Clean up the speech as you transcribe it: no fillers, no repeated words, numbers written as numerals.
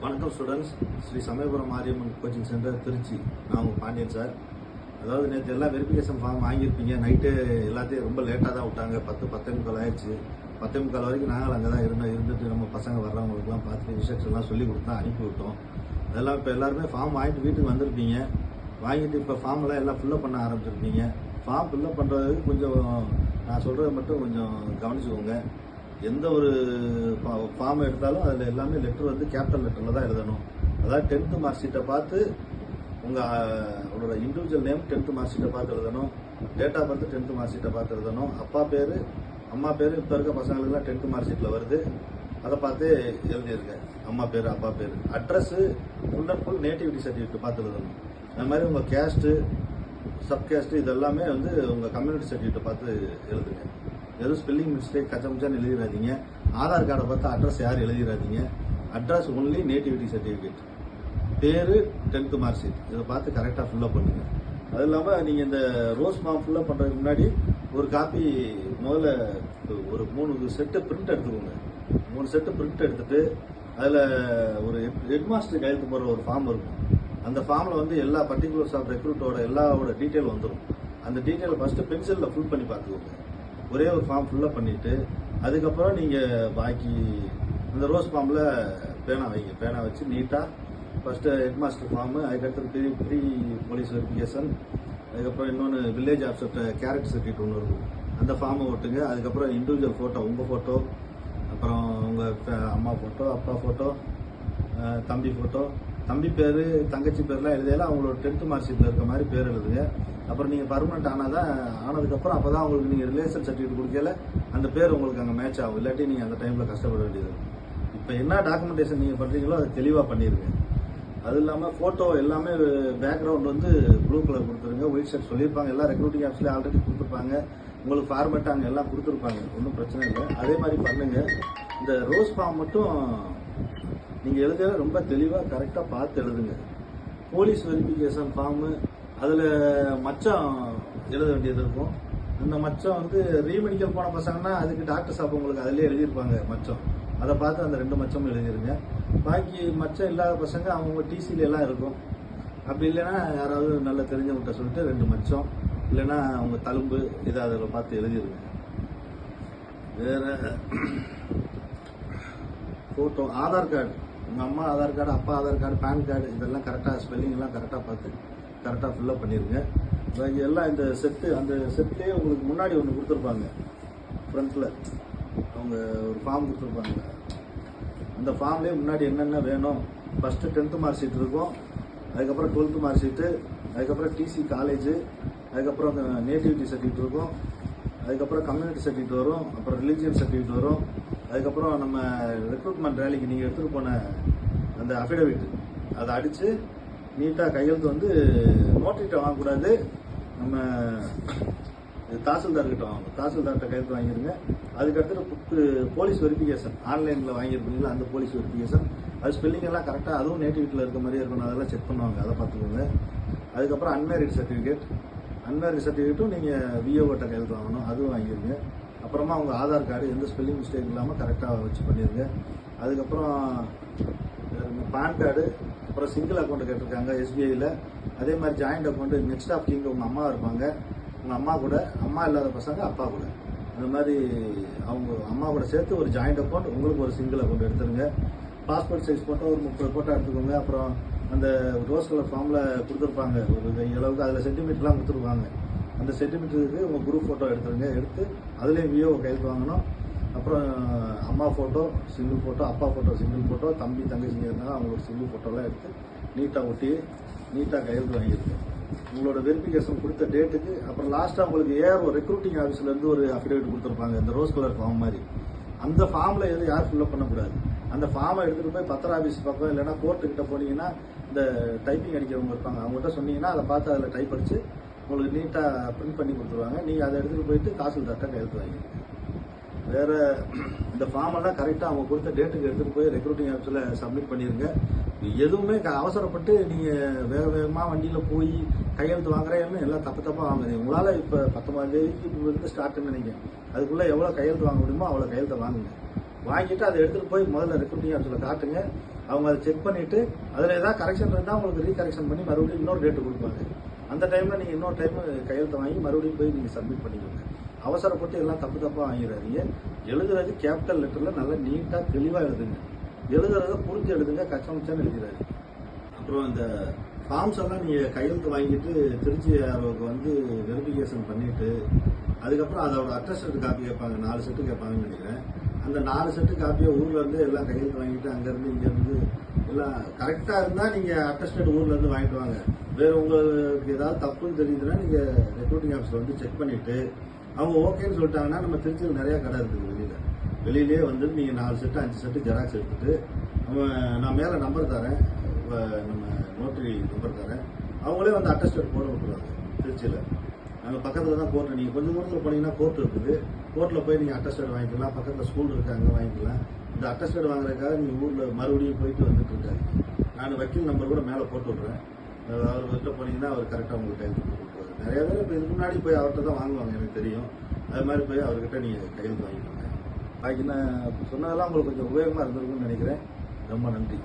வணக்கம் students. Shri Samayapuram Mariamman coaching centre Trichy. நான் உங்கள் பாண்டியன் சார். அதாவது நேற்று எல்லாம் வெரிஃபிகேஷன் ஃபார்ம் வாங்கியிருப்பீங்க. நைட்டு எல்லாத்தையும் ரொம்ப லேட்டாக தான் விட்டாங்க. 10:10 ஆயிடுச்சு. 10:45 வரைக்கும் நாங்கள் அங்கே தான் இருந்துட்டு நம்ம பசங்க வர்றவங்களுக்குலாம் பார்த்து இன்ஸ்ட்ரக்ஷன்லாம் சொல்லி கொடுத்தா அனுப்பி விட்டோம். அதெல்லாம் இப்போ எல்லாருமே ஃபார்ம் வாங்கிட்டு வீட்டுக்கு வந்திருப்பீங்க. வாங்கிட்டு இப்போ ஃபார்மெல்லாம் எல்லாம் ஃபில்லப் பண்ண ஆரம்பிச்சிருப்பீங்க. ஃபார்ம் ஃபில்லப் பண்ணுறதுக்கு கொஞ்சம் நான் சொல்கிறத மட்டும் கொஞ்சம் கவனிச்சுக்கோங்க. எந்த ஒரு ஃபார்ம் எடுத்தாலும் அதில் எல்லாமே லெட்டர் வந்து கேபிட்டல் லெட்டரில் தான் எழுதணும். அதாவது 10th மார்க் ஷீட்டை பார்த்து உங்களோட இண்டிவிஜுவல் நேம் 10th மார்க் ஷீட்டை பார்த்து எழுதணும். Date of birth 10th mark ஷீட்டை பார்த்து எழுதணும். அப்பா பேர் அம்மா பேர் இப்போ இருக்க பசங்களுக்குலாம் 10th மார்க் ஷீட்டில் வருது. அதை பார்த்து எழுதியிருங்க. அம்மா பேர் அப்பா பேர். Address full and full nativity certificate பார்த்து எழுதணும். அந்த மாதிரி உங்கள் கேஸ்ட்டு சப்கேஸ்ட்டு இதெல்லாமே வந்து உங்கள் கம்யூனிட்டி சர்டிஃபிகேட்டை பார்த்து எழுதுங்க. எதுவும் ஸ்பெல்லிங் மிஸ்டேக் கச்சமிச்சான்னு எழுதிடாதீங்க. ஆதார் கார்டை பார்த்து அட்ரஸ் யாரும் எழுதிடாதீங்க. அட்ரஸ் ஒன்லி நேட்டிவிட்டி சர்டிஃபிகேட், பேர் 10th மார்க் ஷீட் இதை பார்த்து கரெக்டாக ஃபில்லப் பண்ணுங்க. அது இல்லாமல் நீங்கள் இந்த ரோஸ் ஃபார்ம் ஃபில்லப் பண்ணுறதுக்கு முன்னாடி ஒரு காப்பி முதல்ல ஒரு 3 செட்டு பிரிண்ட் எடுத்துக்கோங்க. 3 செட்டு பிரிண்ட் எடுத்துட்டு அதில் ஒரு ஹெட் மாஸ்டர் கையெழுத்து போடுற ஒரு ஃபார்ம் இருக்கும். அந்த ஃபார்மில் வந்து எல்லா பர்டிகுலர்ஸ் ஆஃப் ரெக்ரூட்டோட எல்லாவோட டீட்டெயில் வந்துடும். அந்த டீட்டெயிலை ஃபஸ்ட்டு பென்சிலில் ஃபில் பண்ணி பார்த்துக்கோங்க. ஒரே ஒரு ஃபார்ம் ஃபில்லப் பண்ணிவிட்டு அதுக்கப்புறம் நீங்கள் பாக்கி அந்த ரோஸ் ஃபார்மில் பேனா வைங்க. பேனா வச்சு நீட்டாக ஃபஸ்ட்டு ஹெட் மாஸ்டர் ஃபார்மு, அதுக்கடுத்து ப்ரீ போலீஸ் வெரிஃபிகேஷன், அதுக்கப்புறம் இன்னொன்று வில்லேஜ் ஆஃபீஸர்கிட்ட கேரக்டர் சர்டிஃபிகேட் ஒன்று இருக்கும். அந்த ஃபார்மை ஓட்டுங்க. அதுக்கப்புறம் இண்டிவிஜுவல் ஃபோட்டோ, உங்கள் ஃபோட்டோ, அப்புறம் உங்கள் அம்மா ஃபோட்டோ, அப்பா ஃபோட்டோ, தம்பி ஃபோட்டோ, தம்பி பேர் தங்கச்சி பேர்லாம் எழுதியெல்லாம் அவங்களோட 10th மார்க் ஷீட்டில் இருக்க மாதிரி பேர் எழுதுங்க. அப்புறம் நீங்கள் பர்மனெண்ட் ஆனதுக்கப்புறம் அப்போ தான் உங்களுக்கு நீங்கள் ரிலேஷன் சர்டிஃபிகேட் கொடுக்கல அந்த பேர் உங்களுக்கு அங்கே மேட்ச் ஆகும். இல்லாட்டி நீங்கள் அந்த டைமில் கஷ்டப்பட வேண்டியது. இப்போ என்ன டாக்குமெண்டேஷன் நீங்கள் பண்ணுறீங்களோ அதை தெளிவாக பண்ணிடுங்க. அது இல்லாமல் ஃபோட்டோ எல்லாமே பேக்ரவுண்ட் வந்து ப்ளூ கலர் கொடுத்துருங்க. ஒயிட் ஷர்ட் சொல்லியிருப்பாங்க. எல்லாம் ரெக்ரூட்டிங் ஆஃபீஸ்லேயே ஆல்ரெடி கொடுத்துருப்பாங்க. உங்களுக்கு ஃபார்மேட் அங்கே எல்லாம் கொடுத்துருப்பாங்க. ஒன்றும் பிரச்சனை இல்லை. அதே மாதிரி பண்ணுங்கள். இந்த ரோஸ் ஃபார்ம் மட்டும் நீங்கள் எழுத ரொம்ப தெளிவாக கரெக்டாக பார்த்து எழுதுங்க. போலீஸ் வெரிஃபிகேஷன் ஃபார்மு அதில் மச்சம் எழுத வேண்டியது இருக்கும். அந்த மச்சம் வந்து ரீமெடிக்கல் போன பசங்கன்னா அதுக்கு டாக்டர் சாப் உங்களுக்கு அதிலே எழுதியிருப்பாங்க மச்சம். அதை பார்த்து அந்த 2 மச்சமும் எழுதிருங்க. பாக்கி மச்சம் இல்லாத பசங்க அவங்க டிசில எல்லாம் இருக்கும். அப்படி இல்லைன்னா யாராவது நல்ல தெரிஞ்சவங்கிட்ட சொல்லிட்டு 2 மச்சம் இல்லைன்னா அவங்க தழும்பு இதை அதில் பார்த்து எழுதிருங்க. வேற ஃபோட்டோ, ஆதார் கார்டு, உங்கள் அம்மா ஆதார் கார்டு, அப்பா ஆதார் கார்டு, பேன் கார்டு இதெல்லாம் கரெக்டாக ஸ்பெல்லிங் எல்லாம் கரெக்டாக பார்த்து கரெக்டாக ஃபில்லப் பண்ணிடுங்க. பாக்கி எல்லாம் இந்த செட்டு, அந்த செட்லேயே உங்களுக்கு முன்னாடி ஒன்று கொடுத்துருப்பாங்க. ஃப்ரண்ட்டில் அவங்க ஒரு ஃபார்ம் கொடுத்துருப்பாங்க. அந்த ஃபார்ம்லேயே முன்னாடி என்னென்ன வேணும், ஃபஸ்ட்டு 10th மார்க் ஷீட் இருக்கும், அதுக்கப்புறம் 12th மார்க் ஷீட்டு, அதுக்கப்புறம் டிசி காலேஜு, அதுக்கப்புறம் நேட்டிவிட்டி சர்டிஃபிகேட் இருக்கும், அதுக்கப்புறம் கம்யூனிட்டி சர்டிஃபிகேட் வரும், அப்புறம் ரிலீஜியன் சர்டிஃபிகேட் வரும், அதுக்கப்புறம் நம்ம ரெக்ரூட்மெண்ட் ரேலிக்கு நீங்கள் எடுத்துகிட்டு போன அந்த அஃபிடவிட் அதை அடித்து நீட்டாக கையெழுத்து வந்து நோட்டரிட்ட வாங்கக்கூடாது, நம்ம தாசில்தார்கிட்ட வாங்கணும். தாசில்தார்கிட்ட கையெழுத்து வாங்கிடுங்க. அதுக்கடுத்து போலீஸ் வெரிஃபிகேஷன் ஆன்லைனில் வாங்கியிருப்பீங்களா அந்த போலீஸ் வெரிஃபிகேஷன், அது ஸ்பெல்லிங் எல்லாம் கரெக்டாக அதுவும் நேட்டிவிட்டியில் இருக்க மாதிரியே இருக்கணும். அதெல்லாம் செக் பண்ணுவாங்க. அதை பார்த்துக்கோங்க. அதுக்கப்புறம் அன்மேரிட் சர்டிஃபிகேட்டும் நீங்கள் விஓகிட்ட கையெழுத்து வாங்கணும். அதுவும் வாங்கிடுங்க. அப்புறமா அவங்க ஆதார் கார்டு எந்த ஸ்பெல்லிங் மிஸ்டேக் இல்லாமல் கரெக்டாக வச்சு பண்ணிடுங்க. அதுக்கப்புறம் பேன் கார்டு, அப்புறம் சிங்கிள் அக்கௌண்ட் கேட்டிருக்காங்க எஸ்பிஐயில். அதே மாதிரி joint account next of kin உங்கள் அம்மா இருப்பாங்க. உங்கள் அம்மா கூட, அம்மா இல்லாத பசங்க அப்பா கூட, அந்த மாதிரி அவங்க அம்மா கூட சேர்த்து ஒரு ஜாயிண்ட் அக்கௌண்ட், உங்களுக்கு ஒரு சிங்கிள் அக்கௌண்ட் எடுத்துருங்க. பாஸ்போர்ட் சைஸ் ஃபோட்டோ ஒரு 30 ஃபோட்டோ எடுத்துக்கோங்க. அப்புறம் அந்த ரோஸ் கலர் ஃபார்மில் கொடுத்துருப்பாங்க ஒரு அளவுக்கு, அதில் சென்டிமீட்டர்லாம் கொடுத்துருப்பாங்க. அந்த சென்டிமீட்டருக்கு உங்கள் குரூப் ஃபோட்டோ எடுத்துருங்க. எடுத்து அதுலேயும் விஓ கையெழுத்து வாங்கணும். அப்புறம் அம்மா ஃபோட்டோ சிங்கிள் ஃபோட்டோ, அப்பா ஃபோட்டோ சிங்கிள் ஃபோட்டோ, தம்பி தங்கச்சிங்க இருந்தாலும் அவங்களோட சிங்கிள் ஃபோட்டோலாம் எடுத்து நீட்டாக ஒட்டி நீட்டாக கையெழுத்து வாங்கியிருக்கு. உங்களோட வெரிஃபிகேஷன் கொடுத்த டேட்டுக்கு அப்புறம் லாஸ்ட்டாக உங்களுக்கு ஏஆர்ஓ ரெக்ரூட்டிங் ஆஃபீஸ்லேருந்து ஒரு அஃபிடேவிட் கொடுத்துருப்பாங்க, இந்த ரோஸ் கலர் ஃபார்ம் மாதிரி. அந்த ஃபார்மில் எதுவும் யாரும் ஃபில்லப் பண்ணக்கூடாது. அந்த ஃபார்மை எடுத்துகிட்டு போய் பத்திர ஆஃபீஸ் பக்கம் இல்லைன்னா கோர்ட்டுக்கிட்ட போனீங்கன்னா இந்த டைப்பிங் அடிக்கிறவங்க இருப்பாங்க, அவங்ககிட்ட சொன்னீங்கன்னா அதை பார்த்து அதில் டைப் அடித்து உங்களுக்கு நீட்டாக பிரிண்ட் பண்ணி கொடுத்துருவாங்க. நீங்கள் அதை எடுத்துகிட்டு போயிட்டு தாசில்தார்கிட்ட கையெழுத்து வாங்கிடுங்க. வேறு இந்த ஃபார்மெல்லாம் கரெக்டாக அவங்க கொடுத்த டேட்டுக்கு எடுத்துகிட்டு போய் ரெக்ரூட்டிங் ஆஃபீஸில் சப்மிட் பண்ணிடுங்க. எதுவுமே அவசரப்பட்டு நீங்கள் வேகமாக வண்டியில் போய் கையெழுத்து வாங்குறேன்னு எல்லாம் தப்பாக வாங்குறீங்க. உங்களால் இப்போ 19 தேதிக்கு இப்போ வந்து ஸ்டார்ட்னு நினைக்கிறேன். அதுக்குள்ளே எவ்வளோ கையெழுத்து வாங்க முடியுமோ அவ்வளோ கையெழுத்தை வாங்குங்க. வாங்கிட்டு அதை எடுத்துகிட்டு போய் முதல்ல ரெக்ரூட்டிங் ஆஃபீஸில் காட்டுங்க. அவங்க அதை செக் பண்ணிட்டு அதில் ஏதாவது கரெக்ஷன் இருந்தால் உங்களுக்கு ரீகரெக்ஷன் பண்ணி மறுபடியும் இன்னொரு டேட்டு கொடுப்பாங்க. அந்த டைமில் நீங்கள் இன்னொரு டைம் கையெழுத்தை வாங்கி மறுபடியும் போய் நீங்கள் சப்மிட் பண்ணிக்கோங்க. அவசரப்பட்டு எல்லாம் தப்பாக வாங்கிடாதீங்க. எழுதுறது கேபிட்டல் லெட்டரில் நல்லா நீட்டாக தெளிவாக எழுதுங்க. எழுதுறத புரிஞ்சு எழுதுங்க, கச்சமச்சான்னு எழுதிடாது. அப்புறம் இந்த ஃபார்ம்ஸ் எல்லாம் நீங்கள் கையெழுத்து வாங்கிட்டு திருச்சி அவருக்கு வந்து வெரிஃபிகேஷன் பண்ணிட்டு அதுக்கப்புறம் அதோட அட்டஸ்டட் காப்பி கேட்பாங்க. 4 செட்டு கேட்பாங்கன்னு நினைக்கிறேன். அந்த 4 செட்டு காப்பியை ஊர்ல இருந்து எல்லாம் கையெழுத்து வாங்கிட்டு அங்கேருந்து இங்கேருந்து எல்லாம் கரெக்டாக இருந்தால் நீங்கள் அட்டஸ்டட் ஊர்ல இருந்து வாங்கிட்டு வாங்க. வேற உங்களுக்கு ஏதாவது தப்புன்னு தெரியுதுன்னா நீங்கள் ரெக்ரூட்டிங் ஆஃபீஸில் வந்து செக் பண்ணிட்டு அவங்க ஓகேன்னு சொல்லிட்டாங்கன்னா நம்ம திருச்சியில் நிறைய கடை இருக்குது வெளியிலே வந்து நீங்கள் 4 செட்டு 5 செட்டு ஜெராக்ஸ் எடுத்துட்டு நான் மேலே நம்பர் தரேன், நம்ம நோட்டரி நம்பர் தரேன், அவங்களே வந்து அட்டஸ்டட் போட விட்டுருவாங்க. திருச்சியில் அங்கே பக்கத்தில் தான் கோர்ட்டு, நீங்கள் கொஞ்சம் தூரத்தில் போனீங்கன்னா கோர்ட் இருக்குது. கோர்ட்டில் போய் நீங்கள் அட்டஸ்டட் வாங்கிக்கலாம். பக்கத்தில் ஸ்கூல் இருக்குது, அங்கே வாங்கிக்கலாம். இந்த அட்டஸ்டட் வாங்குறதுக்காக நீங்கள் ஊரில் மறுபடியும் போயிட்டு வந்துட்டு இருக்காரு. நான் வக்கீல் நம்பர் கூட மேலே போட்டு விட்றேன். அவர்கிட்ட போனீங்கன்னா அவர் கரெக்டாக உங்களுக்கு கையெழுத்து போட்டு விட்டுருவாரு. நிறைய பேர் இப்போ இதுக்கு முன்னாடி போய் அவர்கிட்ட தான் வாங்குவாங்க, எனக்கு தெரியும். அது மாதிரி போய் அவர்கிட்ட நீங்கள் கையெழுத்து வாங்கிக்கோங்க. பாக்கி நான் சொன்னதெல்லாம் உங்களுக்கு கொஞ்சம் உபயோகமாக இருந்திருக்குன்னு நினைக்கிறேன். ரொம்ப நன்றி.